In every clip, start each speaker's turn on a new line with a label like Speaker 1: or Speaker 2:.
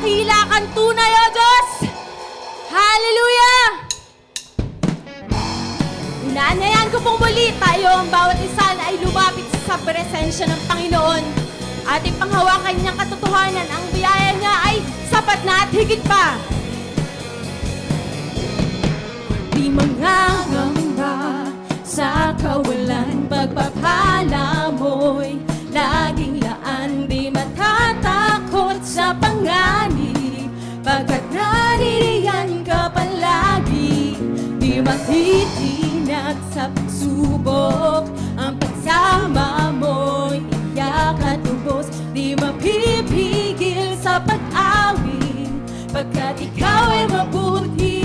Speaker 1: dakila kang tunay, O Diyos! Hallelujah! Inaanyayan ko pong muli tayo ang bawat isa na ay lumapit sa presensya ng Panginoon. Ating panghawakan niyang katotohanan, ang biyaya niya ay sapat na at higit pa. Di mangangamba sa kawalan, pagpapala mo'y laging laan. Di matatakot sa panganib, pagkat naririyan ka palagi. Di matitinag sa pagsubok, ang pagsama mo'y iyak at lubos. Di mapipigil sa pag-awin, pagkat ikaw ay mabuti.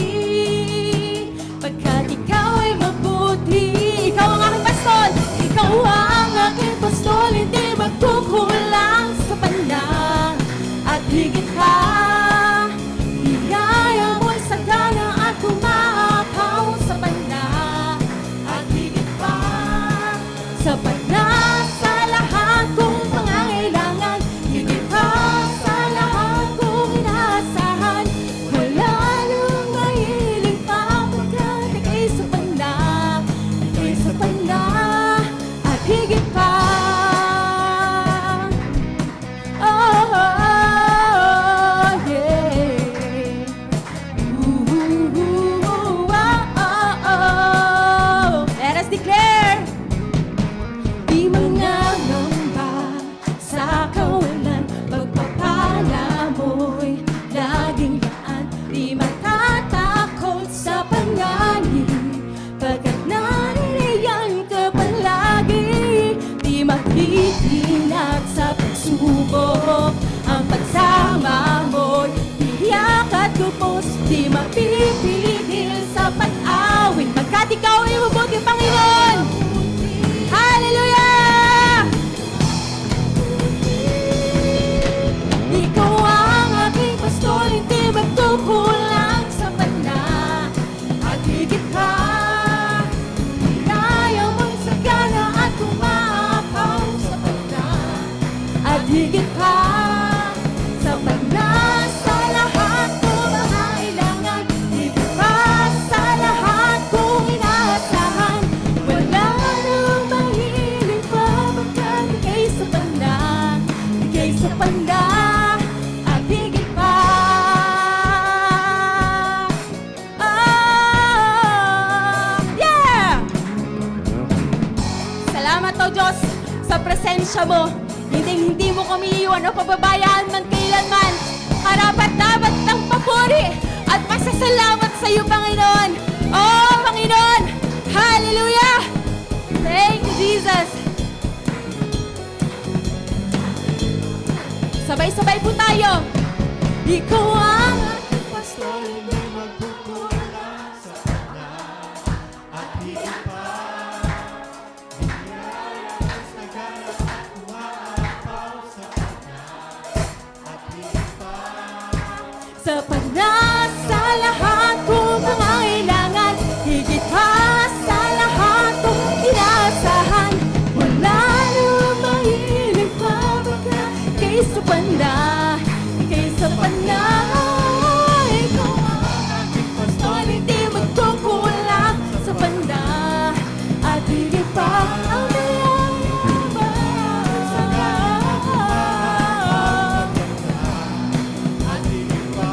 Speaker 1: Pagkat ikaw ay mabuti. Ikaw ang aking pastol, ikaw ang aking pastol, hindi magkukulang sa panlang at higit pa. Biyaya mo'y sagana at umaapaw sa panlang at higit pa. Sapat na sa lahat kong pangangailangan, higit pa sa lahat kong inaasahan. Wala nang mahiling pa, pagkat ika'y sapat na, ika'y sapat na at higit pa. Oh, oh, oh, yeah. Ooh, oh, oh, oh. Let us declare. Di mangangamba sa kawalan, pagpapala mo'y laging laan. Di matatakot sa panganib, pagkat naririyan ka palagi. Di matitinag sa pagsubok, ang pagsama mo'y iyak at lubos. Di mapipigil sa pag-awin, pagkat ikaw ay mabuti, Panginoon. Hallelujah! Ikaw ang aking pastol, hindi magkukulang sa panla at higit pa. Biyaya mo'y sagana at umaapaw sa panla at higit pa. Sapat na sa lahat kong pangangailangan, higit pa sa lahat kong inaasahan. Wala nang mahiling pa, pagkat ika'y sapat na, ika'y sapat na at higit pa. Yeah! Salamat, O Diyos, sa presensya mo. Hindi mo kami iwan o pababayaan man kailanman. Karapat-dapat ng papuri at pasasalamat sa iyo, Panginoon. Oh, Panginoon! Hallelujah! Thank you, Jesus! Sabay-sabay po tayo. Ikaw ang aking pastol, hindi magkukulang sa kanya at higit pa. Biyaya mo'y sagana at umaapaw sa kanya at higit pa. Sapat na sa lahat kong pangangailangan, higit pa sa lahat kong inaasahan. Wala nang mahiling pa, pagkat ika'y sapat na, ika'y sapat na. Ikaw ang aking pastol, hindi magkukulang sa panda at higit pa. Ang biyaya ba sa at higit pa.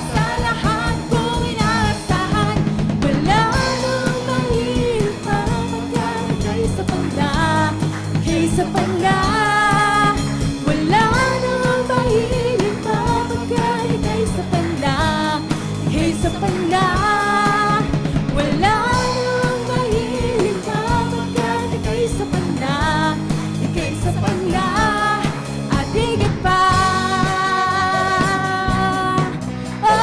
Speaker 1: Sa lahat kong inaasahan, wala nang mahiling pa, pagkat ika'y sapat na, ika'y sapat na. Wala nang mahiling pa, pagkat ika'y sapat na, ika'y sapat na. Wala nang mahiling pa, pagkat ika'y sapat na, ika'y sapat na at higit pa. Oh,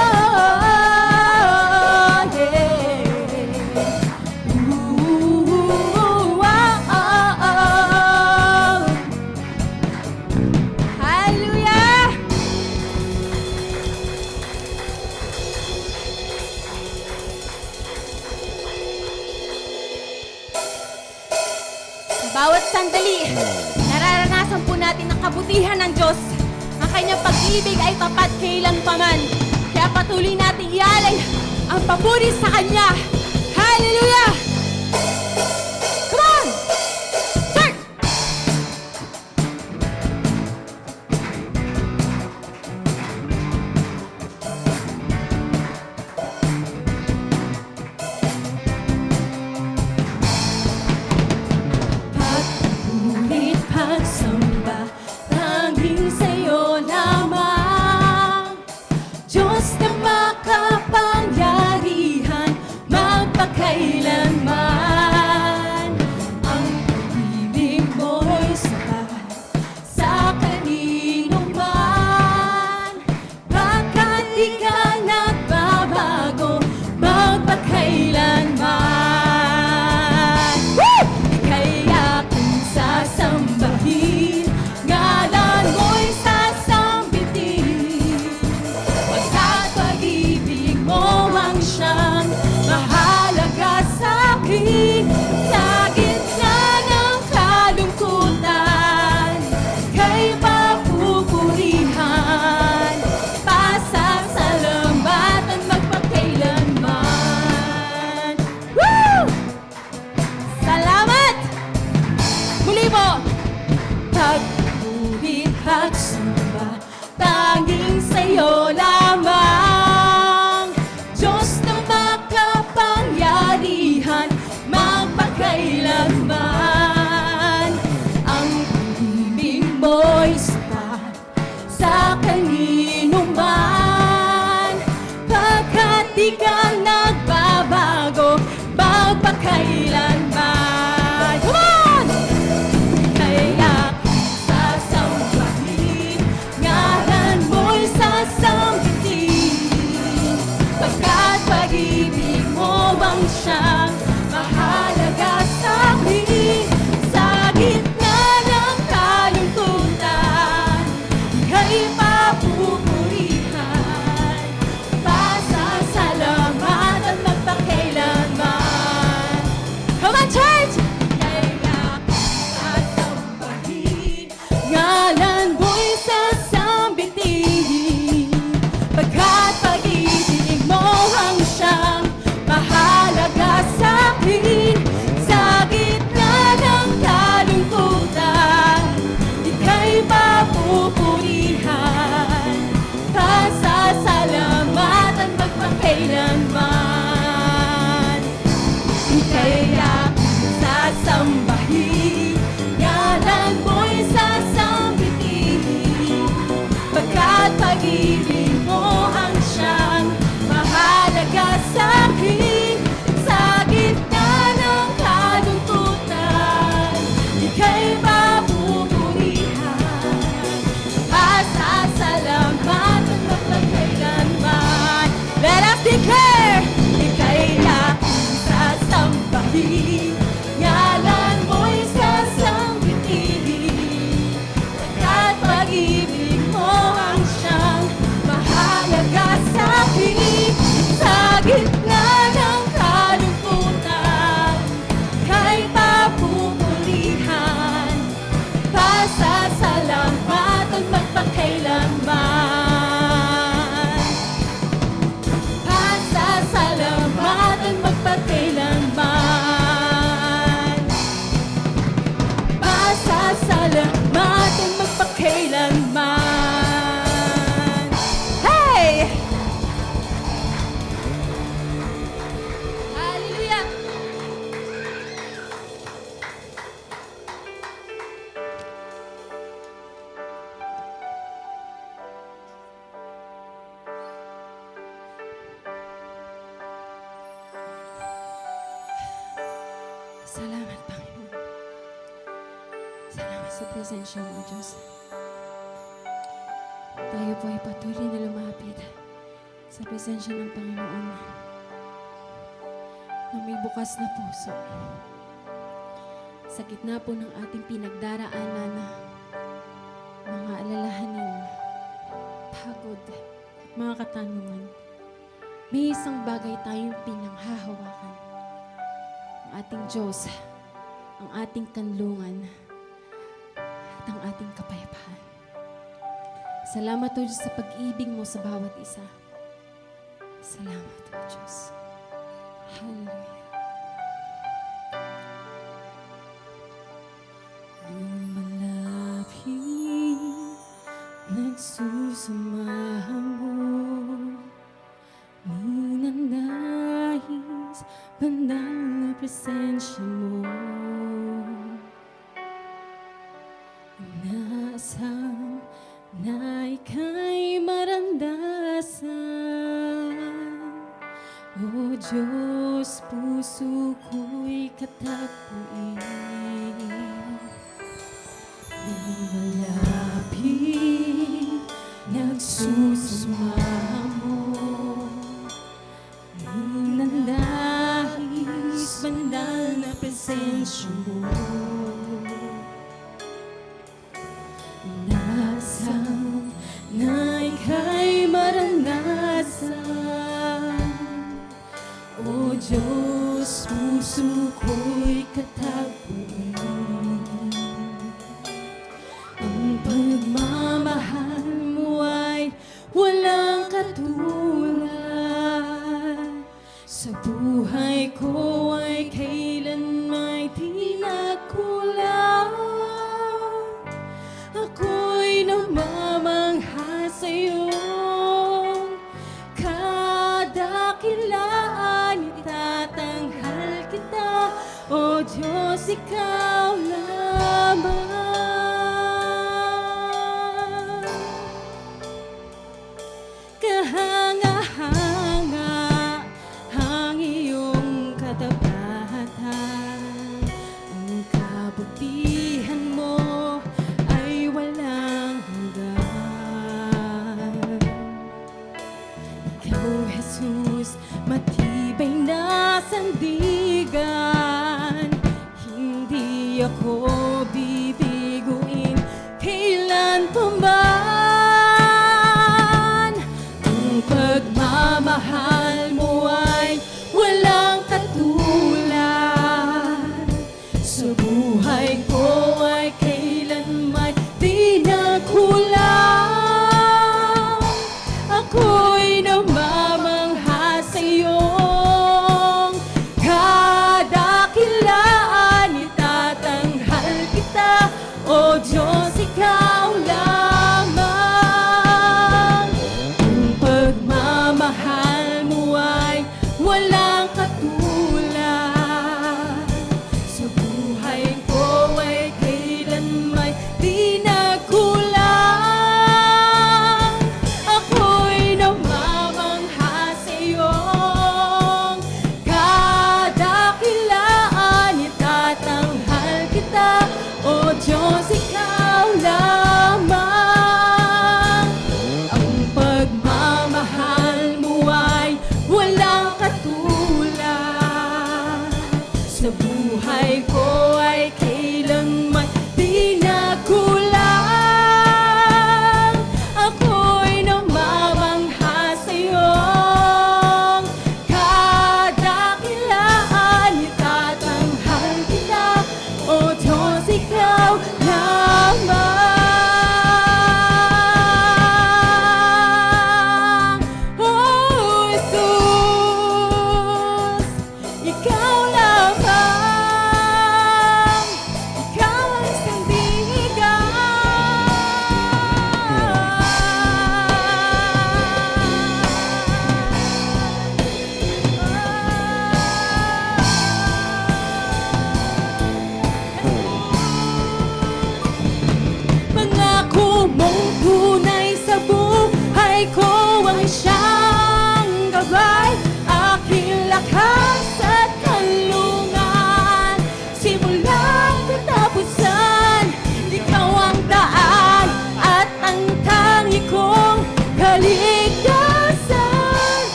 Speaker 1: yeah. Ooh, oh, oh, oh. sandali, nararanasan po natin ang kabutihan ng Diyos. Ang kanyang pag-ibig ay tapat kailanpaman. Kaya patuloy natin ialay ang papuri sa Kanya. Hallelujah! Come on! Church! Pag-ulit, pagsamba, tanging sa'yo lamang. Diyos na makapangyarihan, magpakailanman. Ang pag-ibig mo'y sapat sa kanino man. Bakit di ka nagbabago, magpakailanman? Woo! Kaya kung sasambahin, ngalan mo'y sasambitin. Pagkat pag-ibig mo ang siyang mahalaga sa'kin. Sa gitna ng kalungkutan, kay papupurihan, pasasalamatan magpakailanman. Woo! Salamat! Muli po! Pag-ulit, pagsamba, tanging sa'yo lamang. Diyos na makapangyarihan, magpakailanman. Ang pag-ibig mo'y sapat sa kanino man. Pagkat di ka nagbabago, magpakailanman. Come on! Kaya sasambahin, ngalan mo'y sasambitin. Pagkat pag-ibig mo ang siyang mahalaga sa'kin. Sa gitna ng kalungkutan, kay papupurihan, pasasalamatan magpakailanman. Come on, church! Kaya sasambahin, ngalan mo'y sasambitin. Pagkat pag-ibig mo ang siyang mahalaga sa'kin. Sa gitna ng kalungkutan, ika'y papupurihan, pasasalamatan magpakailanman. Kaya sasambahin, ngalan mo'y sasambitin. Pagkat pag-ibig mo ang siyang mahalaga sa'kin. Sa gitna ng kalungkutan, ika'y papupurihan, pasasalamatan magpakailanman. Let us declare! Ika'y aking sasambahin, ngalan mo'y sasambitin. Pagkat pag-ibig mo ang siyang mahalaga sa'kin. Sa gitna ng kalungkutan, kay papupurihan, pasasalamatan magpakailanman. Pasasalamatan magpakailanman. Pasasalamatan magpakailanman. Hey! Hallelujah! Salamat, Panginoon. Salamat sa presensya mo, Diyos. Tayo po ay patuloy na lumapit sa presensya ng Panginoon na may bukas na puso. Sa gitna po ng ating pinagdaraanan, mga alalahanin, pagod, at mga katanungan, may isang bagay tayong pinanghahawakan. Ang ating Diyos, ang ating kanlungan, Salamat, O Diyos, sa pag-ibig mo sa bawat isa. Salamat, O Diyos. Hallelujah. Lumalapit, nagsusumahang mo, ninanais, banal na presensya mo. Inaasam na ika'y marandasan. O Diyos, puso ko'y katapuin. Lumalapit, nagsusumamo, ninanais, banal na presensya mo. Nasaan na ika'y maranasan. O Diyos, puso ko'y katapuin. Ang pagmamahal mo ay walang katulad. Sa buhay ko ay kailan may di nagkulang. Ako'y namamangha sa'yo. Kadakilaan itatanghal kita, O Diyos, ikaw lamang. Kahanga-hanga ang iyong katapatan. Ang kabutihan mo ay walang hanggan. Ikaw, Jesus, matibay na sandigan. Hindi ako bibiguin kailan pa man. Ang pagmamahal mo ay walang katulad. Sa buhay ko ay kailanman di nagkulang. Ako'y namamangha sa'yong kadakilaan itatanghal kita, O Diyos, ikaw lamang. Ang pagmamahal mo ay walang katulad. Sa buhay ko ay kailanman di nagkulang. Ako'y namamangha sa'yong kadakilaan itatanghal kita, O Diyos, ikaw lamang. Ang pagmamahal mo ay walang katulad. Sa buhay ko ay kailanman di nagkulang. Ako'y namamangha sa'yong kadakilaan itatanghal kita, O Diyos, ikaw lamang.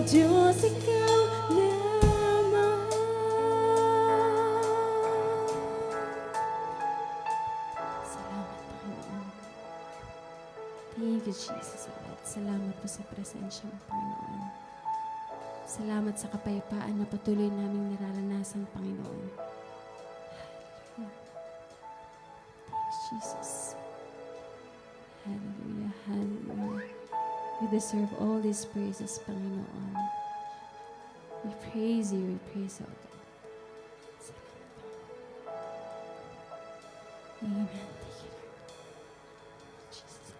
Speaker 1: Diyos, ikaw lamang. Salamat, Panginoon. Thank you, Jesus, Lord. Salamat po sa presensya mo, Panginoon. Salamat sa kapayapaan na patuloy naming nararanasan, Panginoon. Thanks, Jesus. Hallelujah, hallelujah. You deserve all these praises, Panginoon. We praise you, we praise you, God. Salamat, Panginoon. Amen. Thank you, Lord. Jesus.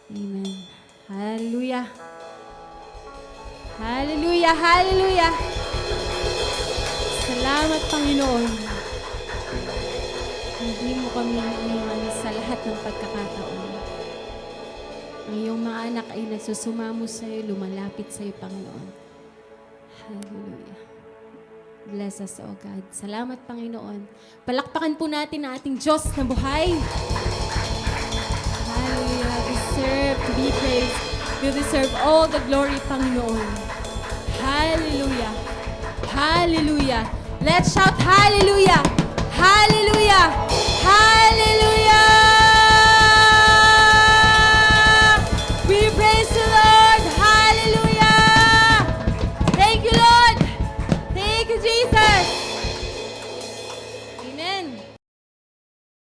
Speaker 1: Amen. Hallelujah. Hallelujah, hallelujah. Salamat, Panginoon. Hindi mo kami iniwan sa lahat ng pagkakataon. Ang iyong mga anak ay nagsusumamo sa iyo, lumalapit sa iyo, Panginoon. Hallelujah. Bless us, O God. Salamat, Panginoon. Palakpakan po natin ang ating Diyos na buhay. Hallelujah. Deserve to be praised. You deserve all the glory, Panginoon. Hallelujah. Hallelujah. Let's shout hallelujah. Hallelujah. Hallelujah.